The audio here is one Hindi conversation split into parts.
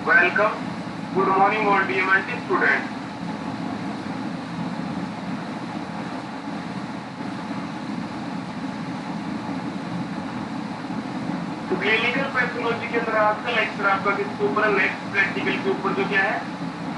Welcome. Good morning, all DMLT students. तो क्लिनिकल पैथोलॉजी के अंदर आज का लेक्चर आपका किसके ऊपर है? नेक्स्ट प्रैक्टिकल के ऊपर जो क्या है,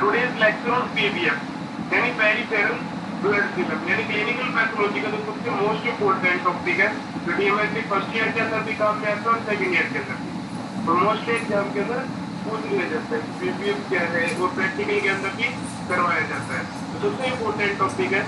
टुडेज लेक्चर ऑन पीबीएफ यानी पेरिफेरल ब्लड फिल्म यानी क्लिनिकल पैथोलॉजी का जो सबसे मोस्ट इंपोर्टेंट टॉपिक है जो डीएमएलटी फर्स्ट ईयर के अंदर भी काम में आता है और सेकंड ईयर के अंदर भी। तो मोस्टली एग्जाम के अंदर पूछ लिया जाता है पीबीएफ क्या है, वो प्रैक्टिकल के अंदर भी करवाया जाता है। तो सबसे इंपोर्टेंट टॉपिक है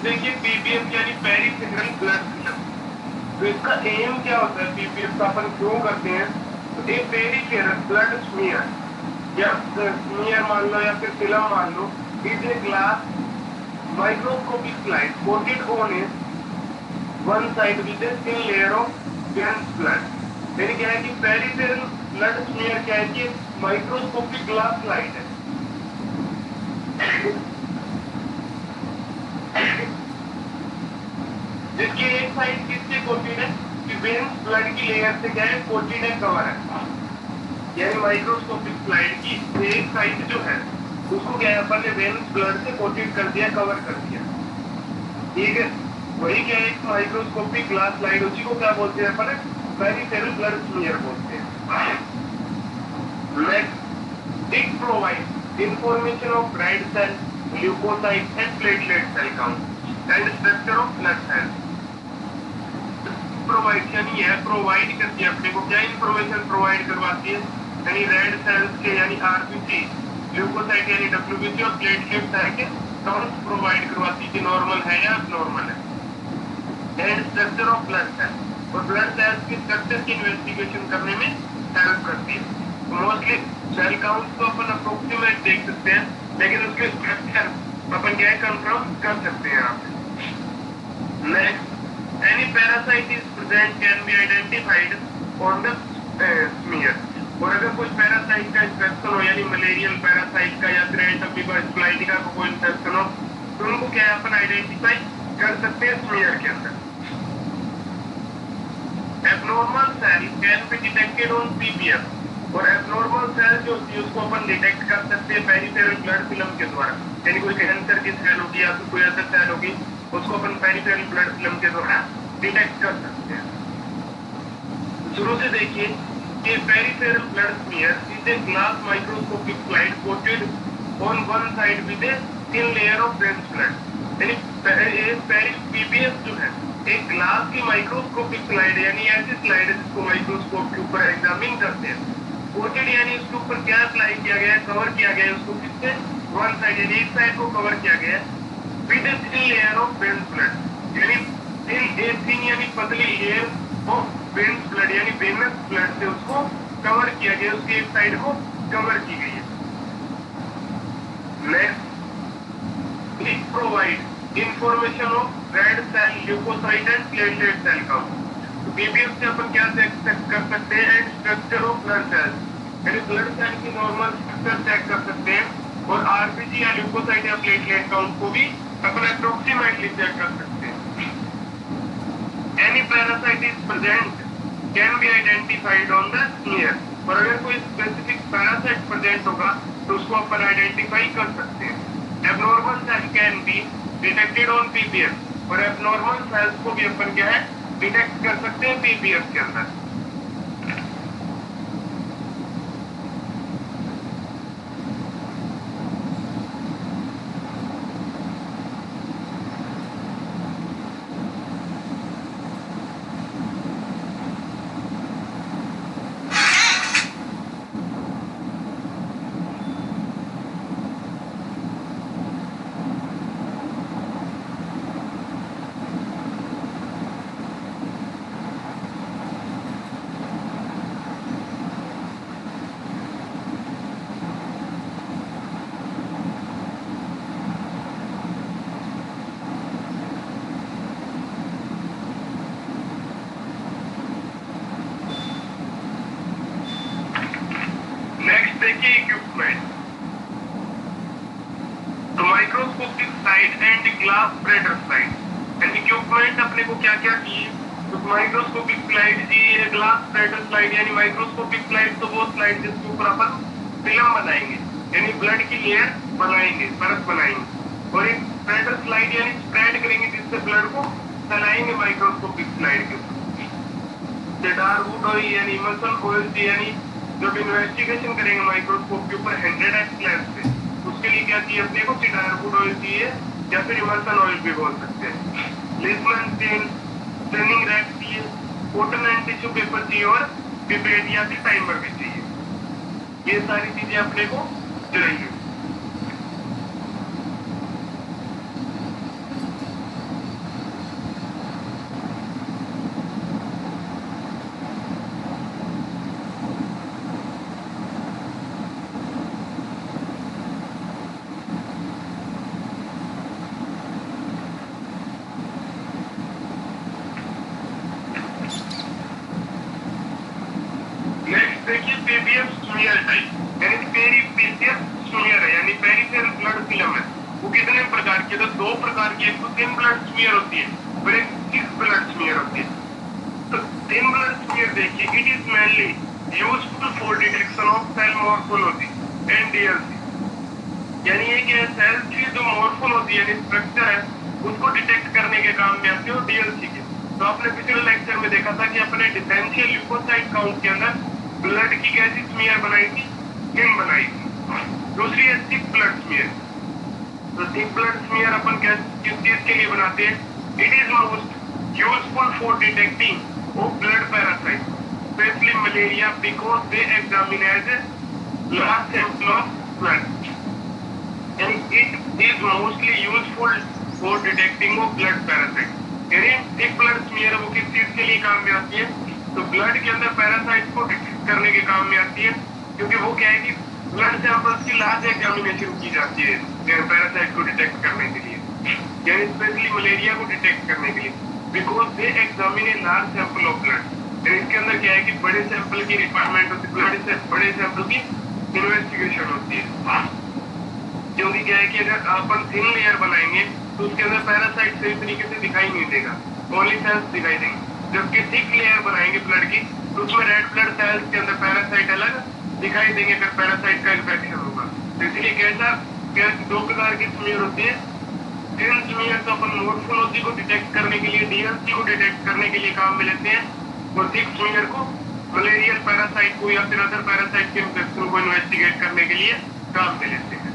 देखिए पीबीएफ यानी पेरिफेरल ब्लड फिल्म। तो इसका एम क्या होता है, पीबीएफ का अपन क्यों करते हैं? तो ये पेरिफेरल ब्लड स्मीयर या स्मीयर मान लो या फिर फिल्म मान लो, is a glass microscopic slide coated on a one side with a thin layer of dense blood. यानी क्या है कि पेरिफेरल ब्लड स्मीयर क्या है कि माइक्रोस्कोपिक ग्लास स्लाइड है जिसकी एक साइड किससे कोटेड है कि वेन्स ब्लड की लेयर से क्या है कोटेड है, कवर है। यानी माइक्रोस्कोपिक स्लाइड की एक साइड जो है उसको क्या है अपन ने वेन्स ब्लड से कोटेड कर दिया, कवर कर दिया, ठीक है। वही क्या है माइक्रोस्कोपिक ग्लास स्लाइड, उसी को क्या बोलते हैं अपन? पेरिफेरल ब्लड स्मीयर बोलते हैं। Next, it provide information of red cell, leukocyte and platelet cell count and structure of blood cells. Provide यानी है प्रोवाइड करती है अपने को क्या इंफॉर्मेशन प्रोवाइड करवाती है, यानी रेड सेल्स के यानी आरबीसी, ल्यूकोसाइट यानी डब्ल्यूबीसी और प्लेटलेट सेल के काउंट प्रोवाइड करवाती है कि नॉर्मल है या नॉर्मल है। And structure of blood cell और ब्लड सेल्स की स्ट्रक्चर की इन्वेस्टिगेशन करने में हेल्प करती है। मोस्टली सेल काउंट तो अपन अप्रोक्सीमेट देख सकते हैं, लेकिन उसके स्ट्रक्चर अपन क्या है कंफर्म कर सकते हैं यहाँ पे। Next, any parasite is present can be identified on the smear। और अगर कोई पैरासाइट का इन्फेक्शन हो यानी मलेरियल पैरासाइट का या ग्रेट अमीबा स्प्लाइटिका का कोई इन्फेक्शन हो तो उनको क्या अपन आइडेंटिफाई कर सकते हैं स्मीयर के अंदर। Abnormal cell can be detected on PBF और एब्नॉर्मल सेल जो होती है उसको अपन डिटेक्ट कर सकते हैं पेरिफेरल ब्लड फिल्म के द्वारा। यानी कोई कैंसर की सेल होगी या फिर कोई ऐसा सेल होगी उसको अपन पेरिफेरल ब्लड फिल्म के द्वारा डिटेक्ट कर सकते हैं। शुरू से देखिए कि peripheral blood smear is a glass microscopic slide coated on one side with a thin layer of dense blood. यानी पीबीएफ जो है एक ग्लास की माइक्रोस्कोपिक स्लाइड यानी ऐसी स्लाइड है जिसको माइक्रोस्कोप के ऊपर एग्जामिन करते हैं। कोटेड यानी उसके ऊपर क्या अप्लाई किया गया है, कवर किया गया है उसको किससे, वन साइड यानी एक साइड को कवर किया गया है with a thin layer of veins blood. यानी थिन यानी पतली लेयर ऑफ वेन्स ब्लड यानी वेनस ब्लड से उसको कवर किया गया, उसकी एक साइड को कवर की गई है। Next, it provide information of red cell, leukocyte and platelet cell count. PBF से अपन क्या चेक कर सकते हैं? And structure of blood cells यानी ब्लड सेल की नॉर्मल स्ट्रक्चर चेक कर सकते हैं और आरबीसी या ल्यूकोसाइट या प्लेटलेट काउंट को भी अपन अप्रोक्सीमेटली चेक कर सकते हैं। Any parasite is present can be identified on the smear और अगर कोई स्पेसिफिक पैरासाइट प्रेजेंट होगा तो उसको अपन आइडेंटिफाई कर सकते हैं। Abnormal cell can be detected on PBF और एब्नॉर्मल सेल्स को भी अपन क्या है डिटेक्ट कर सकते हैं पीबीएफ के अंदर। Glass spreader slide. यानी इक्विपमेंट अपने को क्या क्या चाहिए, तो माइक्रोस्कोपिक स्लाइड चाहिए, ग्लास स्प्रेडर स्लाइड यानी माइक्रोस्कोपिक स्लाइड तो वो स्लाइड जिसके ऊपर अपन फिल्म बनाएंगे यानी ब्लड की लेयर बनाएंगे, परत बनाएंगे, और एक स्प्रेडर स्लाइड यानी स्प्रेड करेंगे जिससे ब्लड को फैलाएंगे माइक्रोस्कोपिक स्लाइड के ऊपर। डार्वुड ऑयल यानी इमल्सन ऑयल यानी जब इन्वेस्टिगेशन करेंगे माइक्रोस्कोप के ऊपर 100x लेंस से, उसके लिए क्या चाहिए अपने को, डार्वुड ऑयल चाहिए या फिर इमल्सन ऑयल भी बोल सकते हैं। लेसमैन स्टेन स्टेनिंग रैक चाहिए, कॉटन एंड टिश्यू पेपर चाहिए, और पिपेट या फिर टाइमर भी चाहिए। ये सारी चीजें अपने को चाहिए। देखिए पीबीएफ स्मीयर टाइप यानी पेरीफेरल स्मीयर है यानी पेरिफेरल ब्लड फिल्म है। वो कितने प्रकार की है, तो दो प्रकार की, एक तो थिन ब्लड स्मीयर होती है और एक थिक ब्लड स्मीयर होती है। तो थिन ब्लड स्मीयर देखिए, it is mainly useful for detection of cell morphology and DLC. यानी ये क्या है, सेल की जो मॉर्फोलॉजी यानी स्ट्रक्चर है उसको डिटेक्ट करने के काम में आती है, और डीएलसी के। तो आपने पिछले लेक्चर में देखा था कि अपने डिफरेंशियल ल्यूकोसाइट काउंट के अंदर ब्लड की कैसी स्मीयर बनाई थी, थिन बनाई थी। दूसरी है थिक ब्लड स्मीयर। तो थिक ब्लड स्मीयर अपन किस चीज के लिए बनाते हैं, it is most useful for detecting of blood parasite specially malaria because they examine as large sample of blood. यानी it is mostly useful for detecting of blood parasite. यानी थिक ब्लड स्मीयर वो किस चीज के लिए काम में आती है, तो ब्लड के अंदर पैरासाइट को डिटेक्ट करने के काम में आती है, क्योंकि वो क्या है कि ब्लड सैंपल्स की लार्ज एग्जामिनेशन की जाती है पैरासाइट को डिटेक्ट करने के लिए, यानी स्पेशली मलेरिया को डिटेक्ट करने के लिए, because they examine a large sample of blood. इसके अंदर क्या है कि बड़े सैंपल की रिक्वायरमेंट होती है, बड़े सैंपल की इन्वेस्टिगेशन होती है। क्योंकि क्या है कि अगर अपन थिन लेयर बनाएंगे तो उसके अंदर पैरासाइट सही तरीके से दिखाई नहीं देगा, ओनली सेल्स दिखाई देंगे। जबकि थिक लेयर बनाएंगे ब्लड की तो उसमें रेड ब्लड सेल्स के अंदर पैरासाइट अलग दिखाई देंगे, अगर पैरासाइट का इन्फेक्शन होगा। तो इसलिए क्या दो प्रकार की स्मीयर होती है। थिन स्मीयर तो अपन मॉर्फोलॉजी को डिटेक्ट करने के लिए, डीएलसी को डिटेक्ट करने के लिए काम में लेते हैं, और थिक स्मीयर को मलेरियल पैरासाइट को या फिर अदर पैरासाइट के इन्फेक्शन को इन्वेस्टिगेट करने के लिए काम में लेते हैं।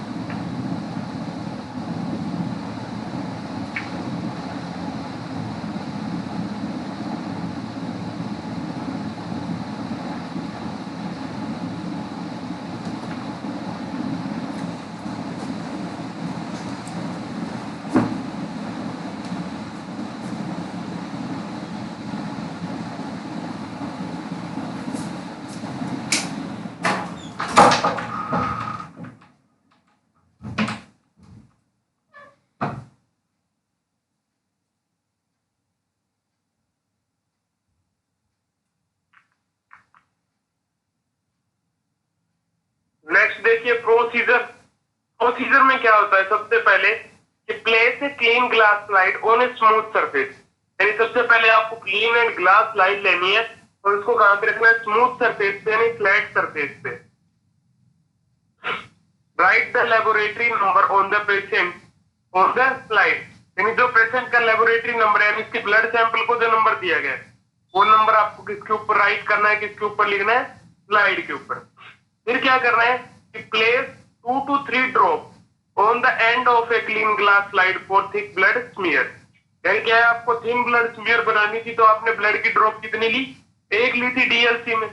नेक्स्ट देखिए प्रोसीजर में क्या होता है, सबसे पहले कि place a clean glass slide on A smooth surface. यानी सबसे पहले आपको क्लीन एंड ग्लास स्लाइड लेनी है और उसको कहां पे रखना है, स्मूथ सरफेस पे यानी फ्लैट सरफेस पे। Right the laboratory number on the patient on the slide. यानी जो पेशेंट का लेबोरेटरी नंबर है यानी इसके ब्लड सैंपल को जो नंबर दिया गया है वो नंबर आपको किसके ऊपर राइट करना है, किसके ऊपर लिखना है, स्लाइड के ऊपर। फिर क्या करना है कि place 2 to 3 drop on the end of A clean glass slide for thick blood smear. यानी क्या है, आपको थिन ब्लड स्मीयर बनानी थी तो आपने ब्लड की ड्रॉप कितनी ली, 1 ली थी डीएलसी में।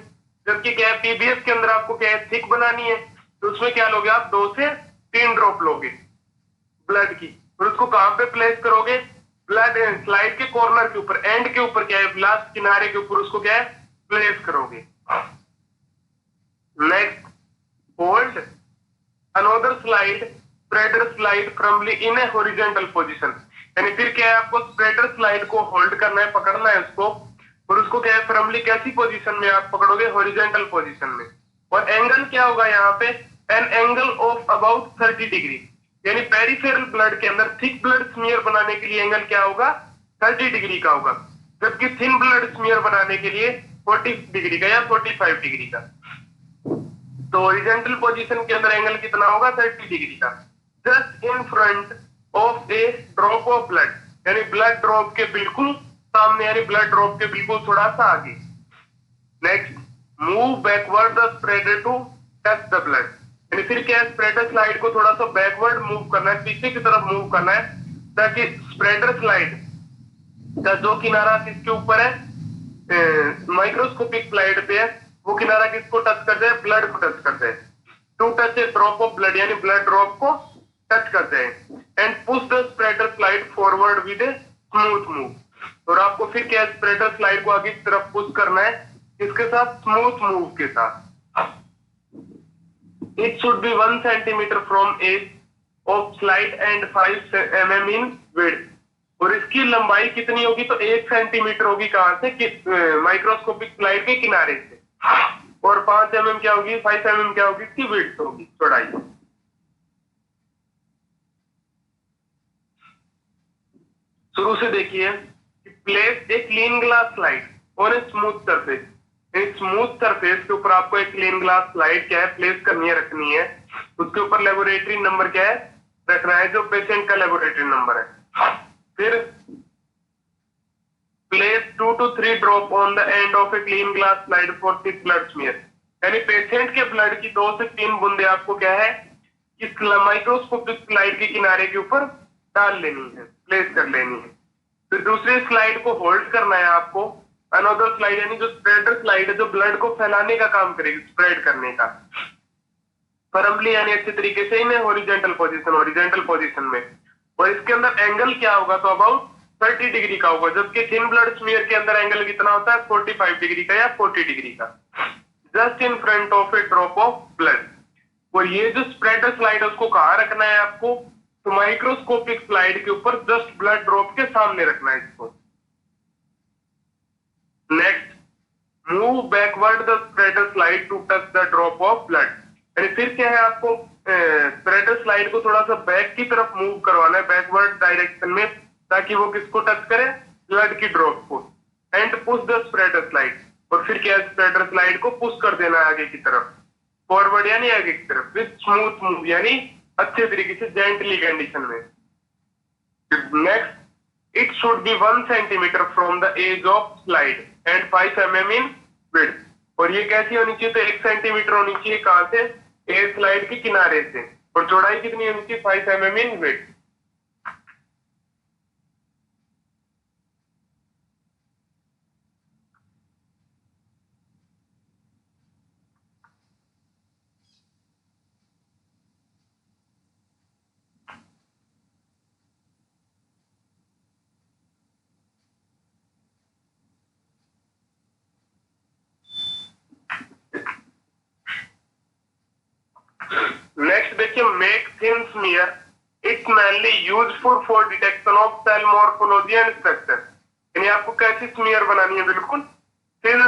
जबकि क्या है पीबीएस के अंदर आपको क्या है थिक बनानी है तो उसमें क्या लोगे आप, 2 से 3 ड्रॉप लोगे ब्लड की, और उसको कहां पे प्लेस करोगे, ब्लड स्लाइड के कॉर्नर के ऊपर, एंड के ऊपर क्या है, ग्लास किनारे के ऊपर उसको क्या है प्लेस करोगे। Next, hold another slide spreader slide firmly इन ए हॉरिजॉन्टल पोजीशन। यानी फिर क्या है, आपको स्प्रेडर स्लाइड को होल्ड करना है, पकड़ना है उसको, और उसको क्या है फर्मली कैसी पोजीशन में आप पकड़ोगे, हॉरिजॉन्टल पोजीशन में। और एंगल क्या होगा यहाँ पे, an angle of about 30 degree. यानी पेरिफेरल ब्लड के अंदर थिक ब्लड स्मीयर बनाने के लिए एंगल क्या होगा, 30 डिग्री का होगा, जबकि थिन ब्लड स्मीयर बनाने के लिए 40 डिग्री का या 45 डिग्री का। तो हॉरिजॉन्टल पोजीशन के अंदर एंगल कितना होगा, 30 डिग्री का। Just in front of A drop of blood, यानी ब्लड ड्रॉप के बिल्कुल सामने, यानी ब्लड ड्रॉप के बिल्कुल थोड़ा सा आगे। Next, move backward the spreader to touch the blood, यानी फिर क्या है, स्प्रेडर स्लाइड को थोड़ा सा बैकवर्ड मूव करना है, पीछे की तरफ मूव करना है, ताकि स्प्रेडर स्लाइड का जो किनारा किसके ऊपर है, माइक्रोस्कोपिक स्लाइड पे है, वो किनारा किसको टच कर जाए, ब्लड को टच कर जाए। To touch a drop of blood, यानी ब्लड ड्रॉप को टच कर जाए। And push the spreader slide forward with a smooth move, और आपको फिर क्या, स्प्रेडर स्लाइड को आगे की तरफ पुश करना है, इसके साथ स्मूथ मूव के साथ। It should be 1 centimetre from edge of slide and 5 mm in width, और इसकी लंबाई कितनी होगी, तो 1 सेंटीमीटर होगी, कहां से, माइक्रोस्कोपिक स्लाइड के किनारे से, और 5 mm क्या होगी, 5 mm क्या होगी, इसकी विड्थ होगी, चौड़ाई। शुरू से देखिए, place a clean glass slide और a smooth surface, smooth surface के ऊपर आपको एक क्लीन ग्लास स्लाइड क्या है, प्लेस करनी है, रखनी है, उसके ऊपर लेबोरेटरी नंबर क्या है, रखना है, जो पेशेंट का लेबोरेटरी नंबर है। फिर place 2 to 3 drop on the end of A clean glass slide for thick blood smear, यानी पेशेंट के ब्लड की 2 से 3 बूंदे आपको क्या है, इस माइक्रोस्कोपिक स्लाइड के किनारे के ऊपर डाल लेनी है, प्लेस कर लेनी है। फिर दूसरे स्लाइड को होल्ड करना है आपको, अनदर स्लाइड, यानी जो स्प्रेडर स्लाइड है, जो ब्लड को फैलाने का काम करेगी, स्प्रेड करने का, फर्मली यानी अच्छे तरीके से इन हॉरिजॉन्टल पोजीशन में। और इसके अंदर एंगल क्या होगा, तो अबाउट 30 डिग्री का होगा, जबकि थिन ब्लड स्मीयर के अंदर एंगल कितना होता है, 45 डिग्री का या 40 डिग्री का। Just in front of A drop of blood, और ये जो स्प्रेडर स्लाइड है उसको कहां रखना है आपको, तो माइक्रोस्कोपिक स्लाइड के ऊपर जस्ट ब्लड ड्रॉप के सामने रखना है इसको। Next, move backward the spreader slide to touch the drop of blood, यानी फिर क्या है, आपको स्प्रेडर स्लाइड को थोड़ा सा बैक की तरफ मूव करवाना है, बैकवर्ड डायरेक्शन में, ताकि वो किसको टच करे, ब्लड की ड्रॉप को। And push the spreader slide, और फिर क्या है, स्प्रेडर स्लाइड को पुश कर देना है आगे की तरफ, फॉरवर्ड यानी आगे की तरफ, विद स्मूथ मूव, यानी अच्छे तरीके से, जेंटली कंडीशन में। Next, it should be 1 centimeter from the edge of slide and 5 mm in width, और ये कैसी होनी चाहिए, तो 1 सेंटीमीटर होनी चाहिए, कहां से, एज स्लाइड के किनारे से, और चौड़ाई कितनी होनी चाहिए, 5 mm in width। नेक्स्ट देखिए, make thin smear, it's mainly useful for detection of cell morphology and structure, यानी आपको कैसी स्मीयर बनानी है, बिल्कुल थिन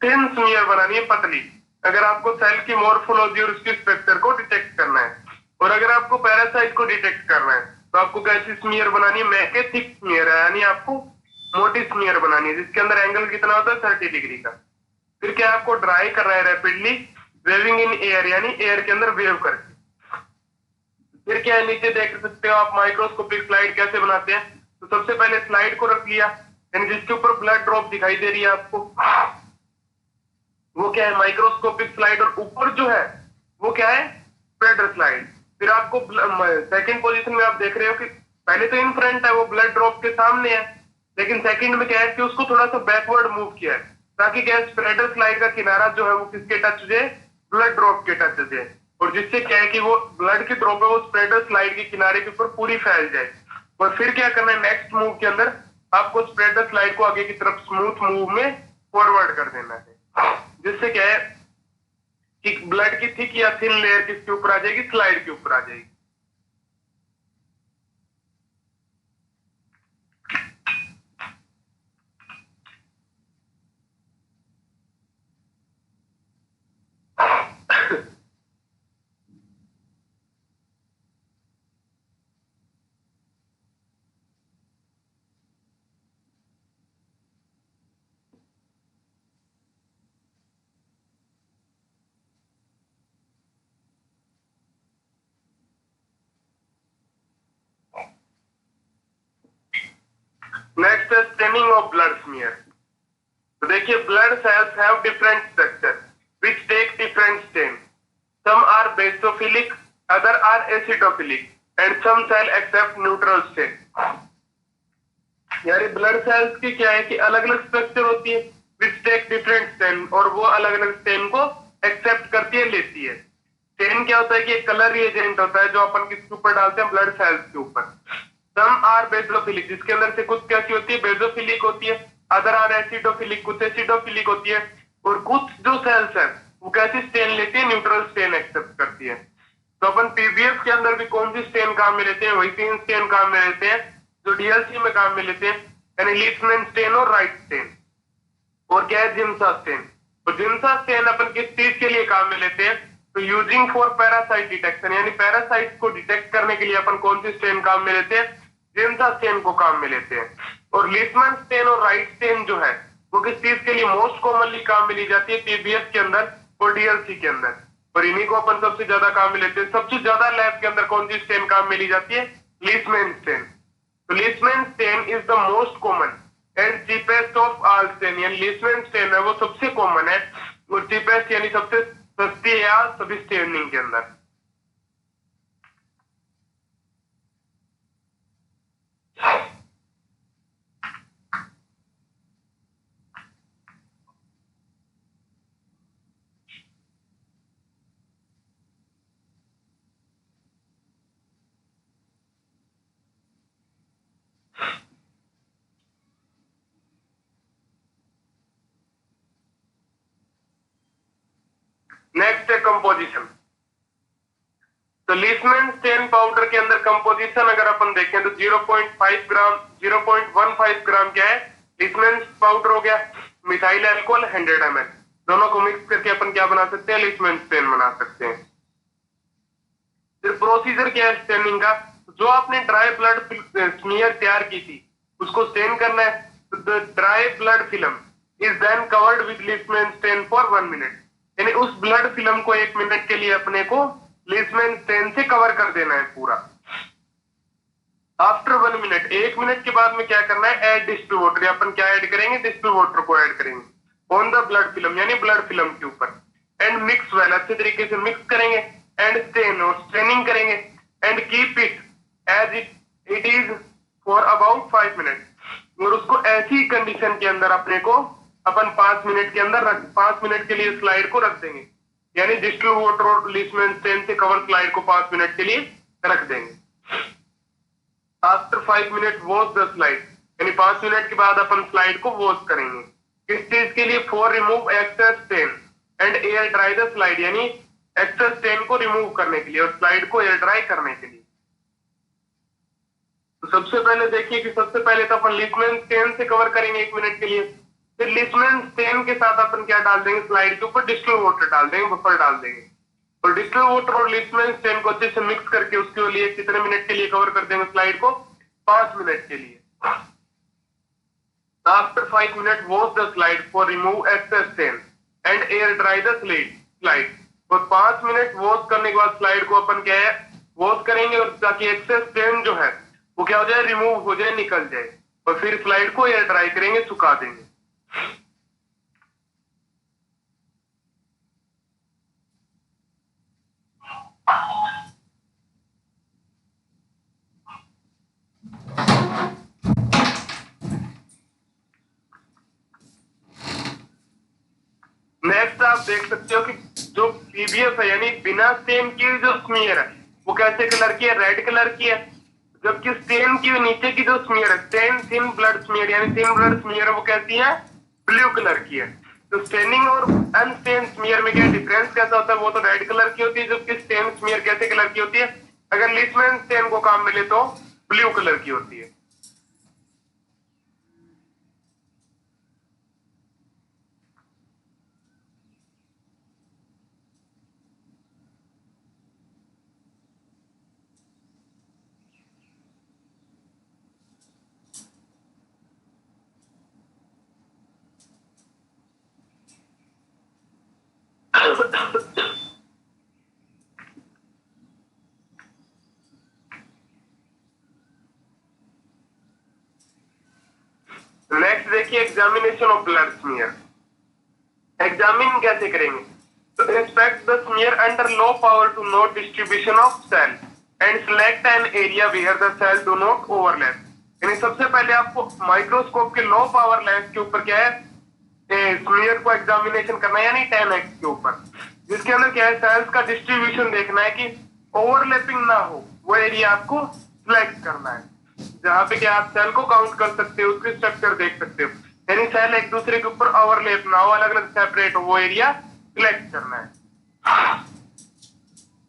थिन स्मीयर बनानी है, पतली, अगर आपको सेल की मॉर्फोलॉजी और उसकी स्ट्रक्चर को डिटेक्ट करना है। और अगर आपको पैरासाइट को डिटेक्ट करना है, तो आपको कैसी स्मीयर बनानी है, मैके थिक स्मीयर है, यानी आपको मोटी स्मीयर बनानी है, जिसके अंदर एंगल कितना होता है, 30 डिग्री का। फिर क्या आपको ड्राई करना है रैपिडली, वेविंग इन एयर, यानी एयर के अंदर वेव करके। फिर क्या है, नीचे देख सकते हो आप माइक्रोस्कोपिक स्लाइड कैसे बनाते हैं, तो सबसे पहले स्लाइड को रख लिया, यानी जिसके ऊपर ब्लड ड्रॉप दिखाई दे रही है आपको, वो क्या है, माइक्रोस्कोपिक स्लाइड, और ऊपर जो है वो क्या है, स्प्रेडर स्लाइड। फिर आपको सेकंड पोजीशन में आप देख रहे हो कि पहले तो इन फ्रंट है, वो ब्लड ड्रॉप के सामने है, लेकिन सेकंड में क्या है कि उसको थोड़ा सा बैकवर्ड मूव किया है, ताकि क्या है, स्प्रेडर स्लाइड का किनारा जो है वो किसके टच हो जाए, ब्लड ड्रॉप के टच हो जाए, और जिससे क्या है कि वो ब्लड की ड्रॉप है वो स्प्रेडर स्लाइड के किनारे के ऊपर पूरी फैल जाए। और फिर क्या करना है, नेक्स्ट मूव के अंदर आपको स्प्रेडर स्लाइड को आगे की तरफ स्मूथ मूव में फॉरवर्ड कर देना है, जिससे क्या है कि ब्लड की थिक या थिन लेयर किसके ऊपर आ जाएगी, स्लाइड के ऊपर आ जाएगी। नेक्स्ट है स्टेनिंग ऑफ ब्लड स्मीयर। तो देखिए blood cells have different structure which take different stain. Some are basophilic, other are acidophilic, and some cell accept neutral stain. यानी ब्लड सेल्स की क्या है कि अलग अलग स्ट्रक्चर होती है which take different stain, और वो अलग अलग स्टेन को एक्सेप्ट करती है, लेती है। स्टेन क्या होता है कि एक कलर रिएजेंट होता है जो अपन किसके ऊपर डालते हैं, ब्लड सेल्स के ऊपर। सम आर बेसोफिलिक, जिसके अंदर से कुछ कैसी होती है, बेसोफिलिक होती है। अदर आर एसिडोफिलिक, कुछ एसिडोफिलिक होती है। और कुछ जो सेल्स है वो कैसी स्टेन लेती है, न्यूट्रल स्टेन एक्सेप्ट करती है। तो अपन पीबीएफ के अंदर भी कौन सी स्टेन काम में लेते हैं, वही 3 स्टेन काम में लेते हैं जो डीएलसी में काम में लेते हैं, यानी लीचमैन स्टेन और राइट स्टेन। और क्या है, जिम्सा स्टेन। तो जिम्सा स्टेन अपन किस चीज के लिए काम में लेते हैं, तो यूजिंग फॉर पैरासाइट डिटेक्शन, यानी पैरासाइट को डिटेक्ट करने के लिए अपन कौन सी स्टेन काम में लेते हैं, जिम्सा स्टेन को काम में लेते हैं। और लीचमैन स्टेन और राइट स्टेन जो है वो किस चीज के लिए मोस्ट कॉमनली काम में ली जाती है, पीबीएस के अंदर और डीएलसी के अंदर। और इन्हीं को अपन सबसे ज्यादा काम में लेते हैं। सबसे ज्यादा लैब के अंदर कौन सी स्टेन काम में ली जाती है, लीचमैन स्टेन। तो Leishman stain is the most common and cheapest of all stain, यानी लीचमैन स्टेन है वो सबसे कॉमन है और चीपेस्ट यानी सबसे सस्ती है या सभी स्टेनिंग के अंदर। नेक्स्ट है कंपोजिशन। तो लीचमैन स्टेन पाउडर के अंदर कंपोजिशन अगर अपन देखें तो 0.5 ग्राम 0.15 ग्राम क्या है, लीचमैन पाउडर हो गया। मिथाइल अल्कोहल 100 ml, दोनों को मिक्स करके अपन क्या बना सकते हैं, लीचमैन स्टेन बना सकते हैं। फिर प्रोसीजर क्या है स्टेनिंग का, जो आपने ड्राई ब्लड स्मीयर तैयार की थी उसको स्टेन करना है। तो dry blood film is then covered with Leishman stain for 1 minute, यानी उस ब्लड फिल्म को 1 मिनट के लिए अपने को लीचमैन स्टेन से कवर कर देना है पूरा। आफ्टर 1 मिनट, 1 मिनट के बाद में क्या करना है, ऐड डिस्टिल वाटर, अपन क्या ऐड करेंगे, डिस्टिल वाटर को ऐड करेंगे ऑन द ब्लड फिल्म, यानी ब्लड फिल्म के ऊपर। एंड मिक्स वेल, अच्छे तरीके से मिक्स करेंगे। एंड स्टेन, और स्टेनिंग करेंगे। And keep it as it is for about 5 minute, और उसको ऐसी कंडीशन के अंदर अपने को अपन 5 मिनट के अंदर 5 मिनट के लिए स्लाइड को रख देंगे, यानी डिस्टिल वाटर और लीचमैन स्टेन से कवर स्लाइड को 5 मिनट के लिए रख देंगे। After 5 minute wash the slide, यानी 5 मिनट के बाद अपन स्लाइड को वॉश करेंगे। किस चीज के लिए, for remove excess stain and air dry the slide, यानी एक्सेस स्टेन को रिमूव करने के लिए और स्लाइड को एयर ड्राई करने के लिए। तो सबसे पहले देखिए कि सबसे पहले तो अपन लीचमैन स्टेन से कवर करेंगे 1 मिनट के लिए। फिर लीचमैन स्टेन के साथ अपन क्या डाल देंगे, स्लाइड के ऊपर डिस्टिल वाटर डाल देंगे, बफर डाल देंगे। और डिस्टिल वाटर और लीचमैन स्टेन को अच्छे से मिक्स करके उसके लिए कितने मिनट के लिए कवर कर देंगे स्लाइड को, 5 मिनट के लिए। After 5 minute wash the slide for remove excess stain and air dry the slide. और 5 मिनट वॉश करने के बाद स्लाइड को अपन क्या है, वॉश करेंगे, और ताकि एक्सेस स्टेन जो है वो क्या हो जाए, रिमूव हो जाए, निकल जाए। और फिर स्लाइड को एयर ड्राई करेंगे, सुखा देंगे। नेक्स्ट आप देख सकते हो कि जो पीबीएफ है यानी बिना स्टेन की जो स्मीयर है वो कैसे कलर की है, रेड कलर की है। जबकि स्टेन की नीचे की जो स्मीयर है, स्टेन थिन ब्लड स्मीयर यानी थिन ब्लड स्मीयर है, वो कैसी है, ब्लू कलर की है। तो स्टेनिंग और अनस्टेन स्मीयर में क्या डिफरेंस कैसा होता है, वो तो रेड कलर की होती है, जबकि स्टेन स्मीयर कैसे कलर की होती है, अगर लीचमैन स्टेन को काम मिले तो ब्लू कलर की होती है। देखिए examination of blood smear. Examine कैसे करेंगे? तो inspect the smear under low power to note distribution of cell and select an area where the cell do not overlap. यानी सबसे पहले आपको माइक्रोस्कोप के लो पावर लेंस के ऊपर क्या है, स्मीयर को एग्जामिनेशन करना है, यानी 10x के ऊपर, जिसके अंदर क्या है, सेल्स का डिस्ट्रीब्यूशन देखना है कि ओवरलैपिंग ना हो, वो एरिया आपको सिलेक्ट करना है जहां पे क्या आप सेल को काउंट कर सकते हो, उसकी स्ट्रक्चर देख सकते हो, यानी सेल एक दूसरे के ऊपर ओवरलैप ना हो, अलग अलग सेपरेट हो, वो एरिया सिलेक्ट करना है।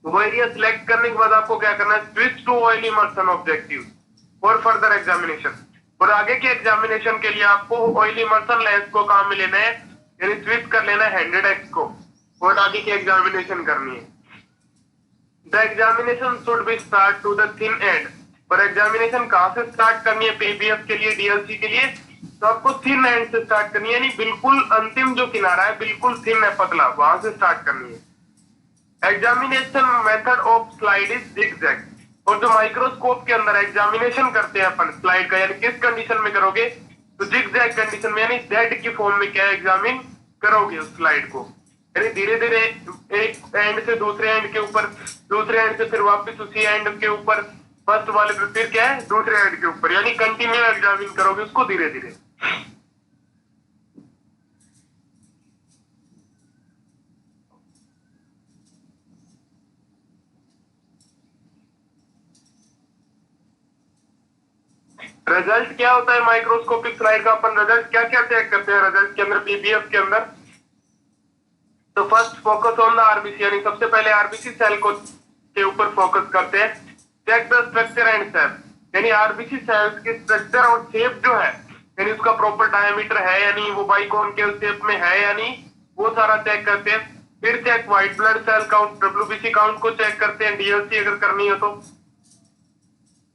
वो एरिया सिलेक्ट करने के बाद आपको क्या करना है, switch to oil immersion objective for further examination. और आगे के एग्जामिनेशन के लिए आपको ऑयल इमर्शन लेंस को काम में लेना है, यानी स्विच कर लेना है 100x को, और आगे की एग्जामिनेशन करनी है। The examination should be start to the thin end. और एग्जामिनेशन कहां से स्टार्ट करनी है पीबीएफ के लिए, डीएलसी के लिए? तो आपको थिन एंड से स्टार्ट करनी है, यानी बिल्कुल अंतिम जो किनारा है बिल्कुल थिन है, पतला, वहां से स्टार्ट करनी है। Examination method of slide is zigzag. और जो माइक्रोस्कोप के अंदर एग्जामिनेशन करते हैं अपन स्लाइड का, यानी किस कंडीशन में करोगे, तो जिगजैग कंडीशन में, यानी जेड की फॉर्म में क्या एग्जामिन करोगे उस स्लाइड को, यानी धीरे धीरे एक एंड से दूसरे एंड के ऊपर, दूसरे एंड से फिर वापस उसी एंड के ऊपर, फर्स्ट वाले पे फिर क्या है, दूसरे एंड के ऊपर, यानी कंटिन्यू एग्जामिन करोगे उसको धीरे धीरे। रिजल्ट क्या होता है माइक्रोस्कोपिक स्लाइड का? अपन रिजल्ट क्या क्या चेक करते हैं रिजल्ट के अंदर, पीबीएफ के अंदर? तो first focus on the RBC, यानी सबसे पहले आरबीसी सेल को के ऊपर फोकस करते हैं। Check the structure and shape, यानी आरबीसी सेल्स के स्ट्रक्चर और शेप जो है, यानी उसका प्रॉपर डायमीटर है, यानी वो बाइकॉन्केव शेप में है, यानी वो सारा चेक करते हैं। फिर check white blood cell count, WBC count को चेक करते हैं, डीएलसी अगर करनी हो तो।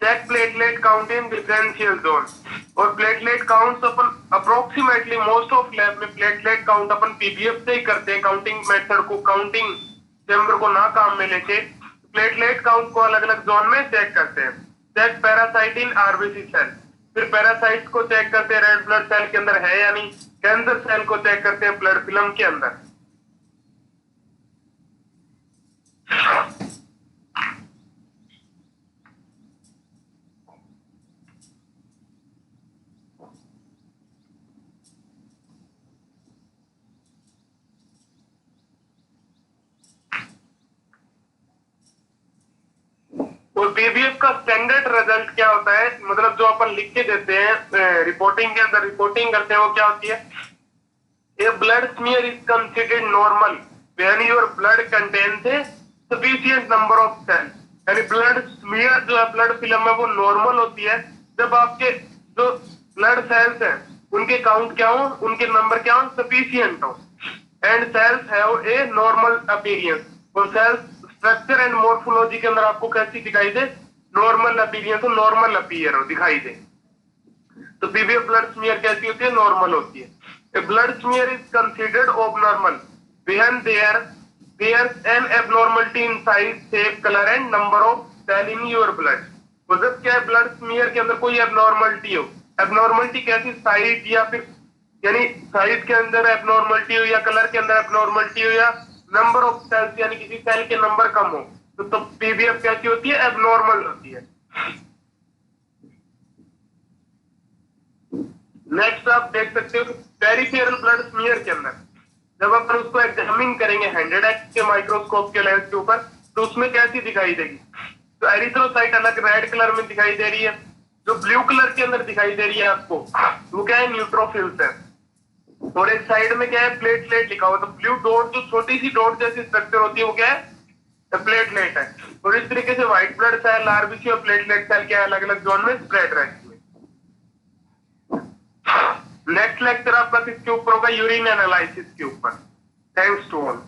Check platelet count in differential zone. और प्लेटलेट काउंट अपन अप्रोक्सीमेटली मोस्ट ऑफ लैब में प्लेटलेट काउंट अपन पीबीएफ से ही करते हैं, काउंटिंग मेथड को, काउंटिंग चैम्बर को ना काम में लेके प्लेटलेट काउंट को अलग अलग जोन में चेक करते हैं। Check parasite in RBC cell, फिर पैरासाइट को चेक करते हैं रेड ब्लड सेल के अंदर है, यानी कैंसर सेल को चेक करते हैं ब्लड फिल्म के अंदर। और पीबीएफ का स्टैंडर्ड रिजल्ट क्या होता है, मतलब जो अपन लिख के देते हैं रिपोर्टिंग के अंदर, रिपोर्टिंग करते हैं, वो क्या होती है? A blood smear is considered normal when your blood contains a sufficient number of cell, यानी ब्लड स्मीयर जो है, ब्लड फिल्म है, वो नॉर्मल होती है जब आपके जो ब्लड सेल्स हैं उनके काउंट क्या हो, उनके नंबर क्या हो, सफिशिएंट हो, and cells have a normal appearance. और सेल्स स्ट्रक्चर एंड मॉर्फोलॉजी के अंदर आपको कैसी दिखाई दे, नॉर्मल अपीयरेंस, नॉर्मल अपीयर हो, दिखाई दे। तो पीबीएफ ब्लड स्मीयर कैसी होती है, नॉर्मल होती है। A blood smear is considered abnormal when there's an abnormality in size, shape, color and number of cell in your blood। तो जब क्या है, ब्लड स्मीयर के अंदर कोई एबनॉर्मलिटी हो, एबनॉर्मलिटी कैसी, साइज या फिर यानी साइज के अंदर एबनॉर्मलिटी हो, या कलर के अंदर एबनॉर्मलिटी हो, या नंबर ऑफ सेल्स यानी किसी सेल के नंबर कम हो, तो पीबीएफ कैसी होती है, एबनॉर्मल होती है। नेक्स्ट आप देख सकते हो पेरिफेरल ब्लड स्मीयर के अंदर जब अपन उसको एग्जामिन करेंगे 100x के माइक्रोस्कोप के लेंस के ऊपर, तो उसमें कैसी दिखाई देगी? तो एरिथ्रोसाइट अलग रेड कलर में दिखाई दे रही है, जो ब्लू कलर के अंदर दिखाई दे रही है आपको वो क्या है, न्यूट्रोफिल्स है। और एक साइड में क्या है, प्लेटलेट लिखा हुआ, तो ब्लू डॉट जो छोटी सी डॉट जैसी स्ट्रक्चर होती है वो क्या है, प्लेटलेट है। और इस तरीके से व्हाइट ब्लड सेल, आरबीसी और प्लेटलेट सेल क्या अलग अलग जोन में स्प्रेड रहती है। नेक्स्ट लेक्चर आपका किसके ऊपर होगा, यूरिन एनालिसिस के ऊपर। Thanks to all.